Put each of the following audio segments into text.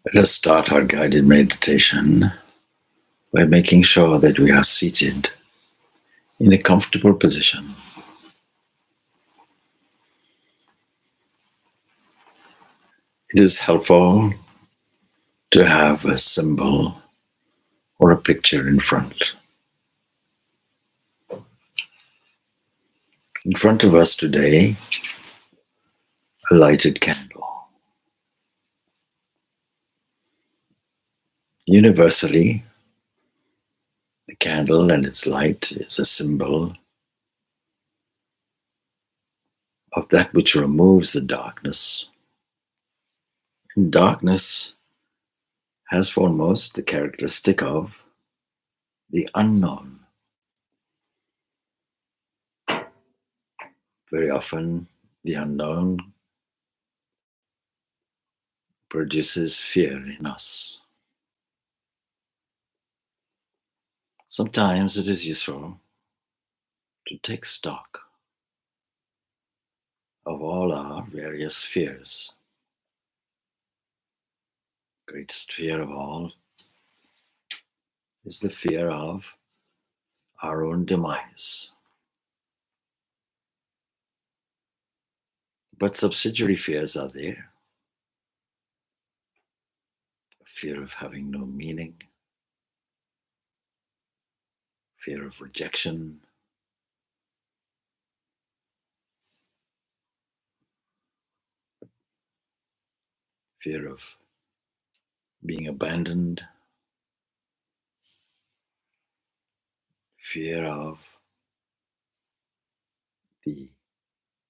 Let us start our guided meditation by making sure that we are seated in a comfortable position. It is helpful to have a symbol or a picture in front. In front of us today, a lighted candle. Universally, the candle and its light is a symbol of that which removes the darkness. And darkness has foremost the characteristic of the unknown. Very often, the unknown produces fear in us. Sometimes it is useful to take stock of all our various fears. Greatest fear of all is the fear of our own demise. But subsidiary fears are there. Fear of having no meaning, fear of rejection, fear of being abandoned, fear of the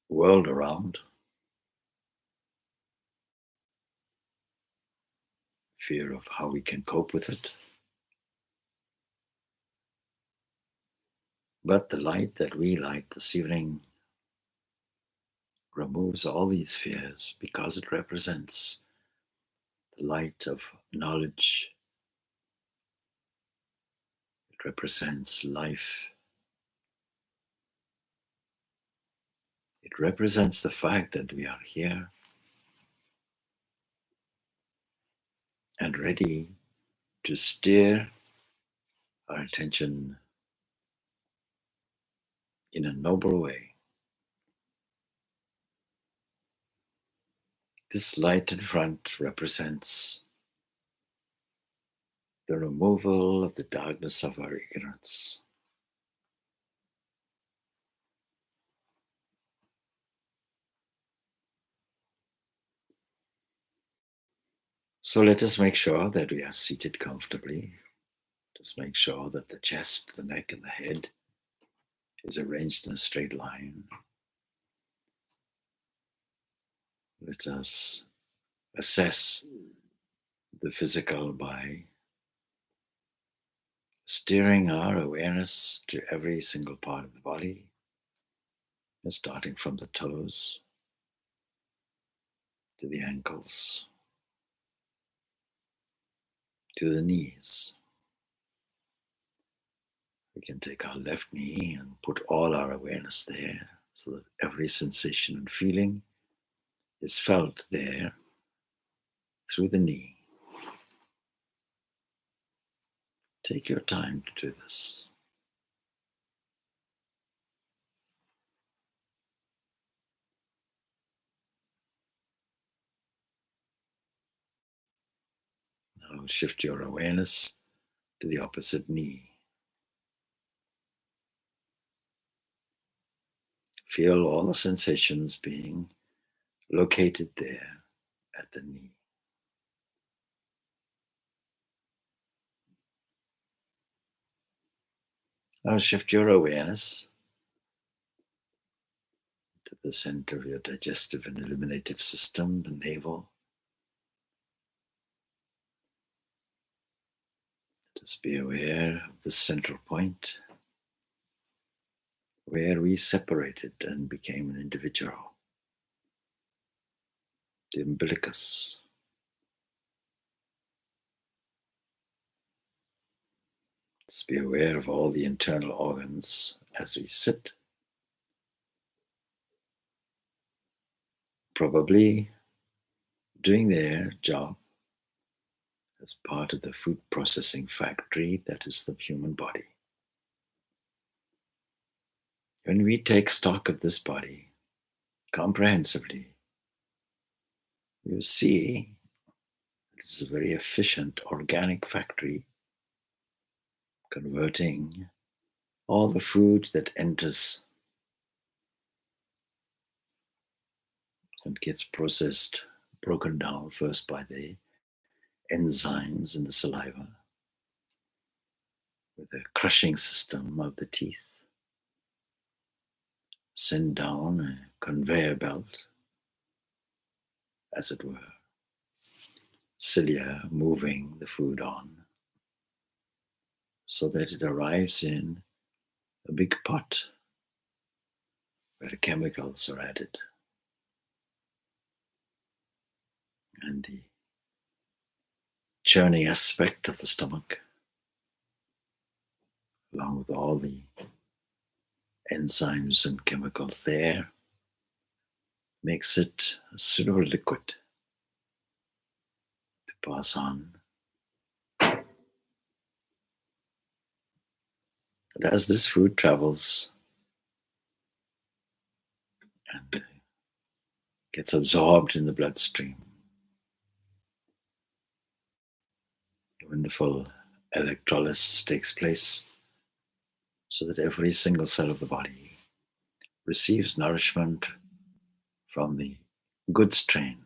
world around, fear of how we can cope with it. But the light that we light this evening removes all these fears because it represents the light of knowledge. It represents life. It represents the fact that we are here and ready to steer our attention in a noble way. This light in front represents the removal of the darkness of our ignorance. So let us make sure that we are seated comfortably. Just make sure that the chest, the neck, and the head is arranged in a straight line. Let us assess the physical by steering our awareness to every single part of the body, starting from the toes to the ankles to the knees. We can take our left knee and put all our awareness there so that every sensation and feeling is felt there through the knee. Take your time to do this. Now shift your awareness to the opposite knee. Feel all the sensations being located there at the knee. Now shift your awareness to the center of your digestive and eliminative system, the navel. Just be aware of the central point where we separated and became an individual, the umbilicus. Just be aware of all the internal organs as we sit. Probably doing their job as part of the food processing factory that is the human body. When we take stock of this body comprehensively, you see it is a very efficient organic factory converting all the food that enters and gets processed, broken down first by the enzymes in the saliva, with a crushing system of the teeth, sent down a conveyor belt, as it were, cilia moving the food on, so that it arrives in a big pot where the chemicals are added. And the churning aspect of the stomach, along with all the enzymes and chemicals there, makes it a suitable liquid to pass on. And as this food travels and gets absorbed in the bloodstream, wonderful electrolysis takes place so that every single cell of the body receives nourishment from the good strain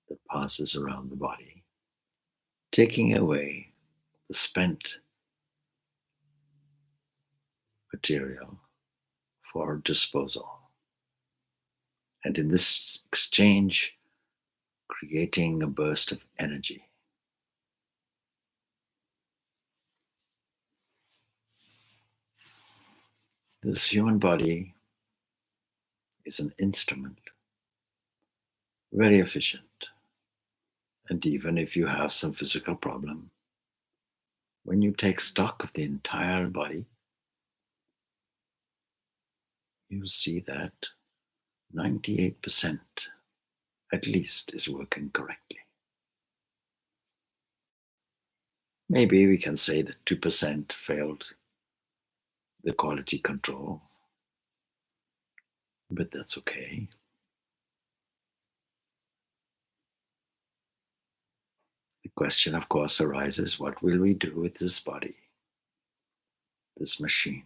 that passes around the body, taking away the spent material for disposal. And in this exchange, creating a burst of energy. This human body is an instrument, very efficient. And even if you have some physical problem, when you take stock of the entire body, you see that 98% at least is working correctly. Maybe we can say that 2% failed the quality control, but that's okay. The question, of course, arises, what will we do with this body, this machine?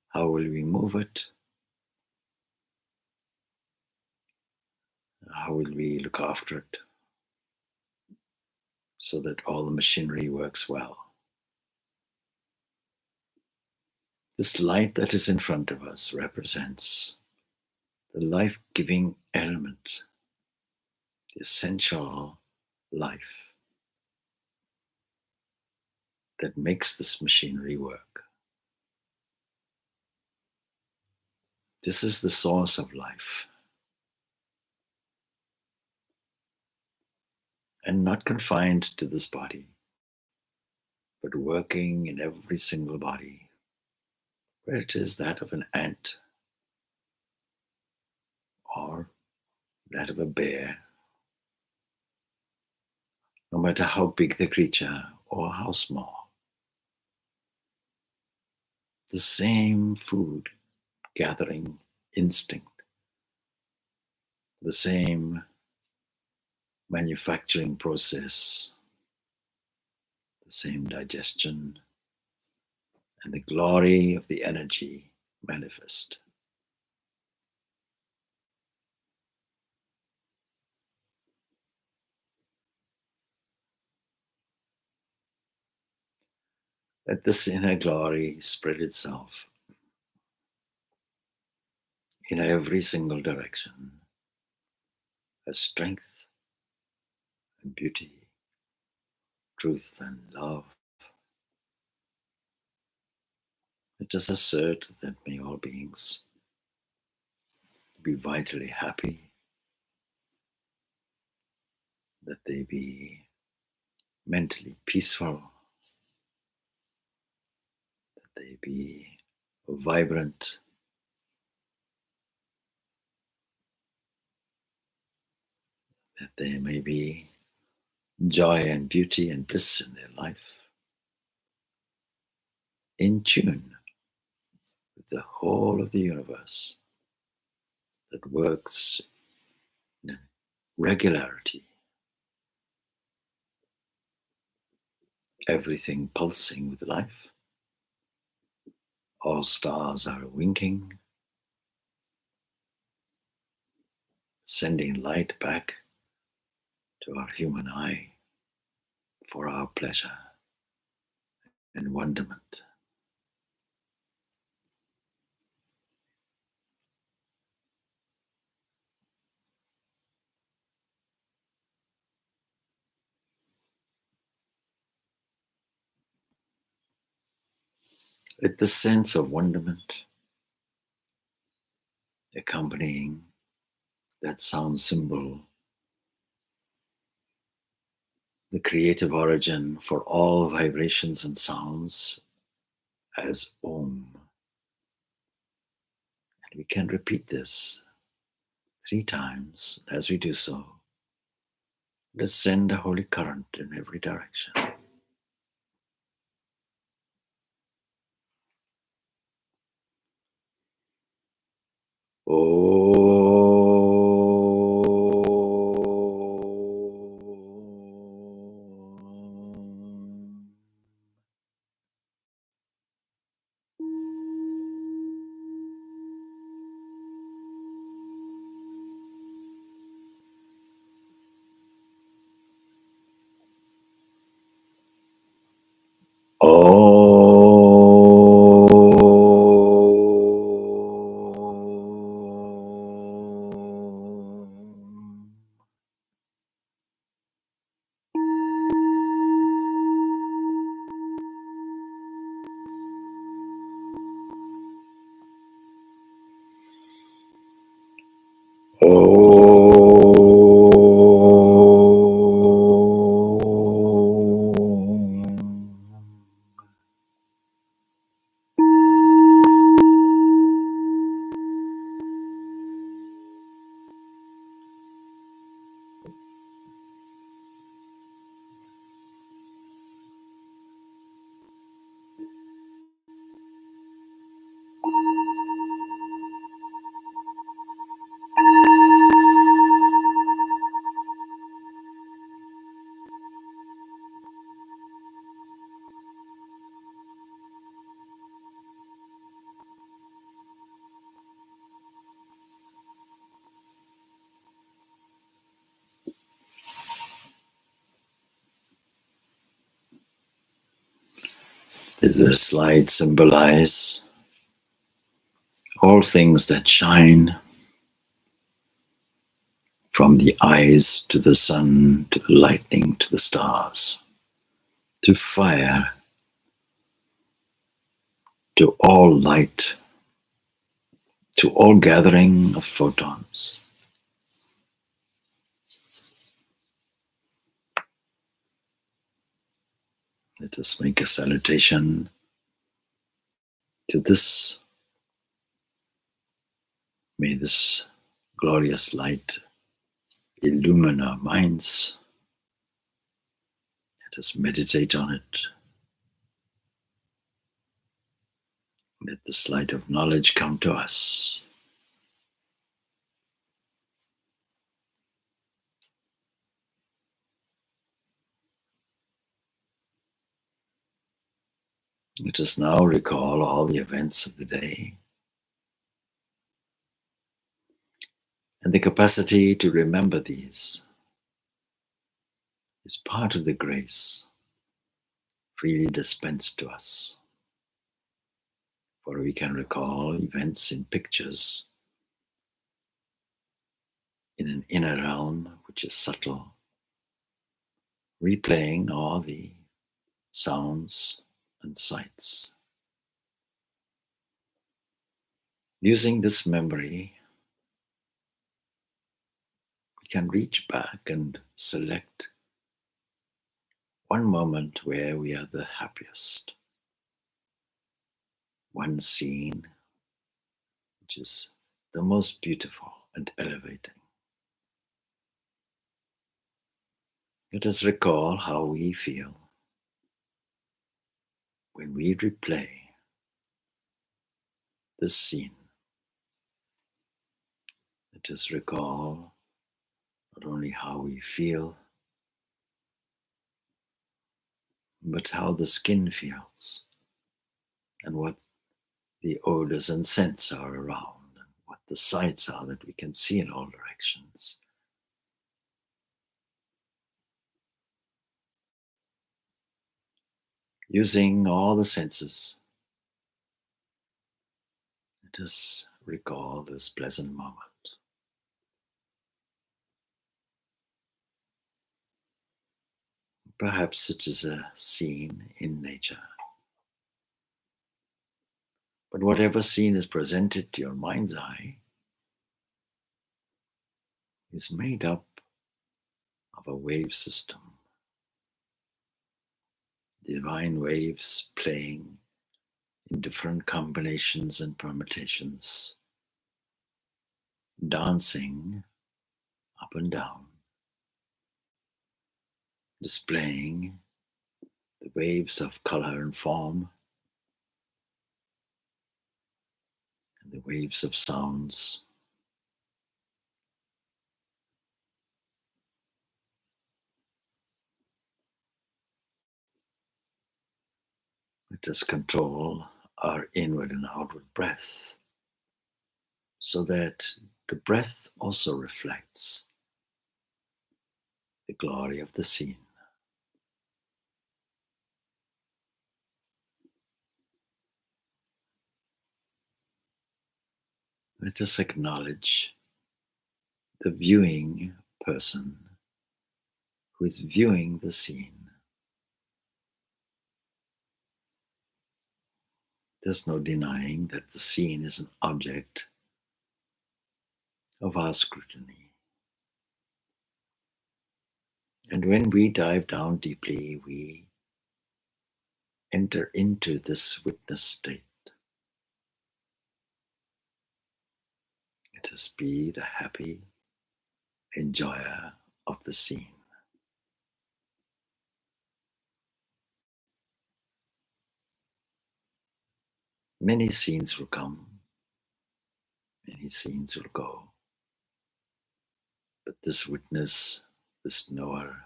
How will we move it? How will we look after it so that all the machinery works well? This light that is in front of us represents the life-giving element, the essential life that makes this machinery work. This is the source of life, and not confined to this body, but working in every single body, where it is that of an ant or that of a bear, no matter how big the creature or how small. The same food gathering instinct, the same manufacturing process, the same digestion, and the glory of the energy manifest. Let this inner glory spread itself in every single direction as strength and beauty, truth and love. Let us assert that may all beings be vitally happy, that they be mentally peaceful, that they be vibrant, that they may be joy and beauty and bliss in their life, in tune with the whole of the universe that works in regularity, everything pulsing with life. All stars are winking, sending light back to our human eye for our pleasure and wonderment. With the sense of wonderment accompanying that sound symbol, the creative origin for all vibrations and sounds as Om. And we can repeat this 3 times. As we do so, let's send a holy current in every direction. This light symbolize all things that shine, from the eyes to the sun, to the lightning, to the stars, to fire, to all light, to all gathering of photons. Let us make a salutation to this. May this glorious light illumine our minds. Let us meditate on it. Let this light of knowledge come to us. Let us now recall all the events of the day, and the capacity to remember these is part of the grace freely dispensed to us. For we can recall events in pictures in an inner realm which is subtle, replaying all the sounds and sights. Using this memory, we can reach back and select one moment where we are the happiest, one scene which is the most beautiful and elevating. Let us recall how we feel when we replay this scene. Let us recall not only how we feel, but how the skin feels and what the odors and scents are around and what the sights are that we can see in all directions. Using all the senses, let us recall this pleasant moment. Perhaps it is a scene in nature. But whatever scene is presented to your mind's eye is made up of a wave system. Divine waves playing in different combinations and permutations, dancing up and down, displaying the waves of color and form, and the waves of sounds. Let us control our inward and outward breath so that the breath also reflects the glory of the scene. Let us acknowledge the viewing person who is viewing the scene. There's no denying that the scene is an object of our scrutiny. And when we dive down deeply, we enter into this witness state. Let us be the happy enjoyer of the scene. Many scenes will come, many scenes will go. But this witness, this knower,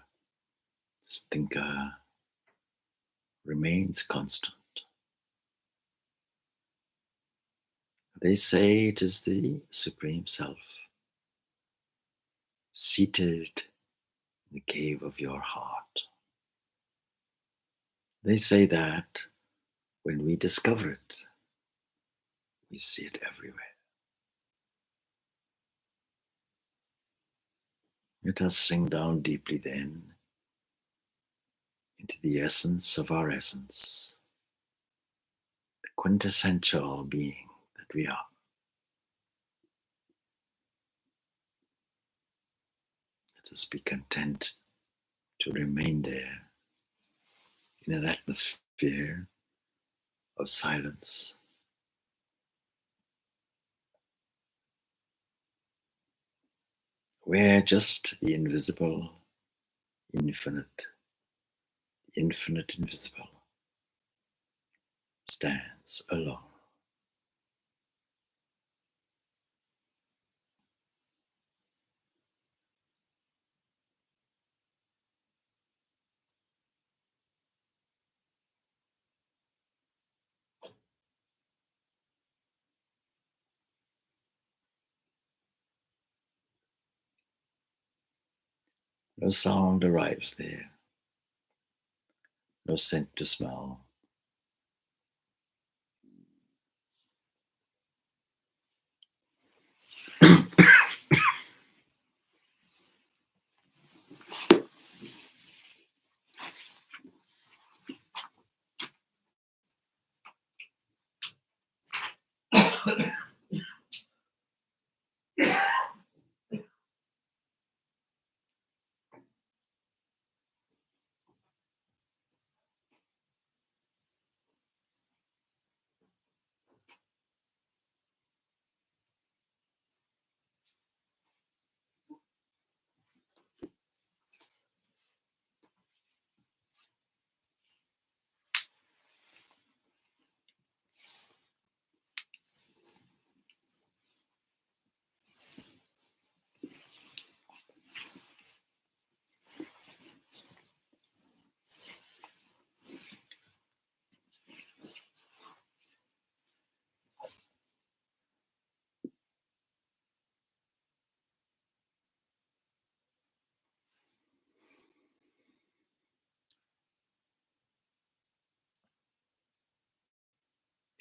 this thinker remains constant. They say it is the Supreme Self, seated in the cave of your heart. They say that when we discover it, we see it everywhere. Let us sink down deeply then into the essence of our essence, the quintessential being that we are. Let us be content to remain there in an atmosphere of silence, where just the invisible, infinite, the infinite invisible stands alone. No sound arrives there, no scent to smell.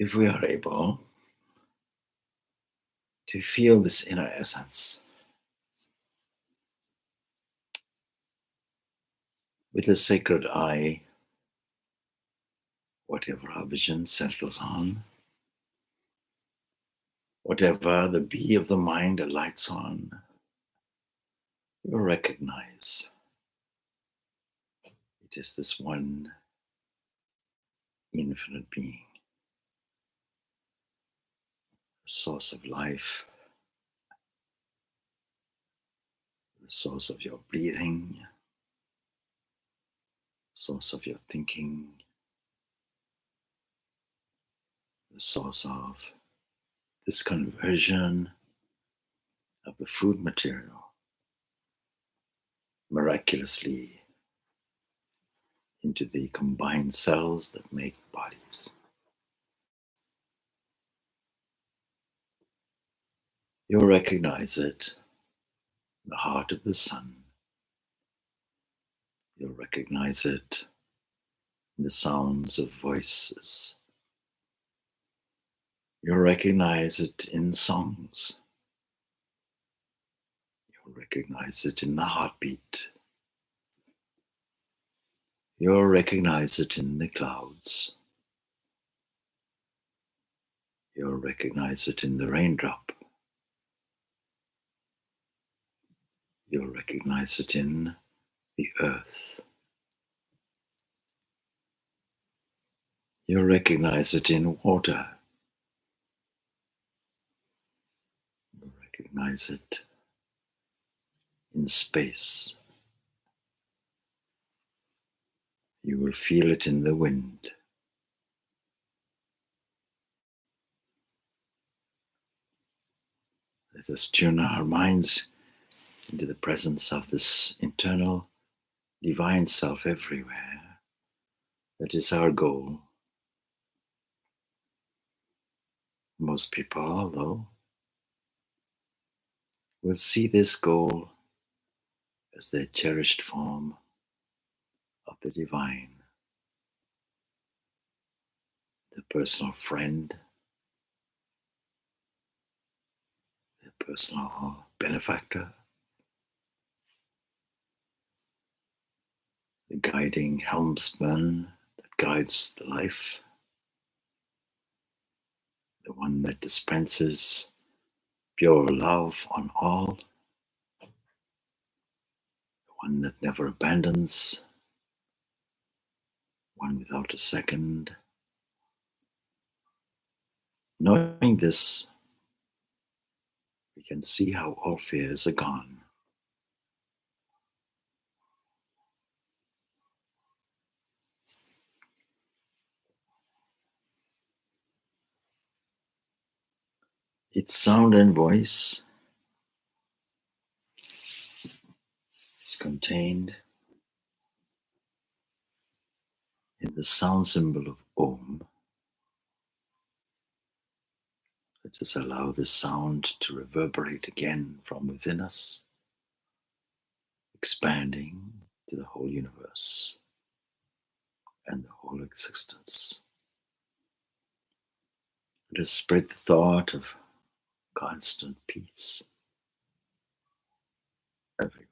if we are able to feel this inner essence with the sacred eye, whatever our vision settles on, whatever the bee of the mind alights on, you will recognize it is this one infinite being, the source of life, the source of your breathing, source of your thinking, the source of this conversion of the food material miraculously into the combined cells that make bodies. You'll recognize it in the heart of the sun. You'll recognize it in the sounds of voices. You'll recognize it in songs. You'll recognize it in the heartbeat. You'll recognize it in the clouds. You'll recognize it in the raindrop. You'll recognize it in the earth. You'll recognize it in water. You'll recognize it in space. You will feel it in the wind. Let us tune our minds into the presence of this internal divine self everywhere. That is our goal. Most people, though, will see this goal as their cherished form of the divine, their personal friend, their personal benefactor, the guiding helmsman that guides the life, the one that dispenses pure love on all, the one that never abandons, one without a second. Knowing this, we can see how all fears are gone. Its sound and voice is contained in the sound symbol of Om. Let us allow this sound to reverberate again from within us, expanding to the whole universe and the whole existence. Let us spread the thought of constant peace everywhere.